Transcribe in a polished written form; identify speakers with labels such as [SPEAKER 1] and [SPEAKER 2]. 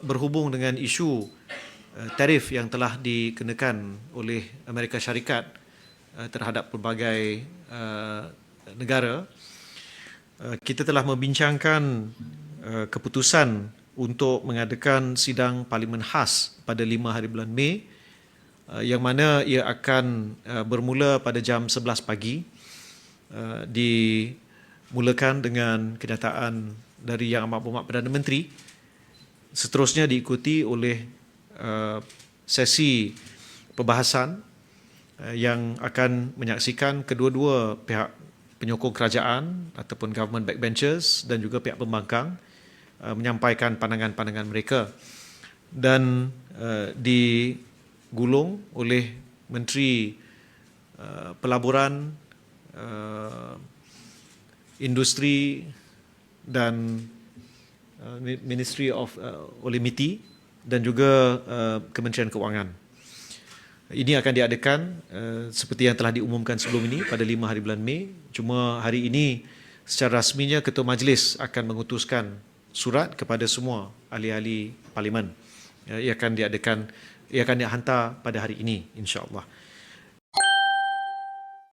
[SPEAKER 1] berhubung dengan isu tarif yang telah dikenakan oleh Amerika Syarikat terhadap pelbagai negara, kita telah membincangkan keputusan untuk mengadakan sidang parlimen khas pada 5 hari bulan Mei, yang mana ia akan bermula pada jam 11 pagi, dimulakan dengan kenyataan dari Yang Amat Berhormat Perdana Menteri. Seterusnya diikuti oleh sesi perbahasan yang akan menyaksikan kedua-dua pihak penyokong kerajaan ataupun government backbenchers dan juga pihak pembangkang menyampaikan pandangan-pandangan mereka, dan digulung oleh Menteri Pelaburan, Industri dan Ministry of oleh MITI dan juga Kementerian Keuangan. Ini akan diadakan seperti yang telah diumumkan sebelum ini pada 5 hari bulan Mei. Cuma hari ini secara rasminya Ketua Majlis akan mengutuskan surat kepada semua ahli-ahli parlimen. Ia akan dihantar pada hari ini, insya-Allah.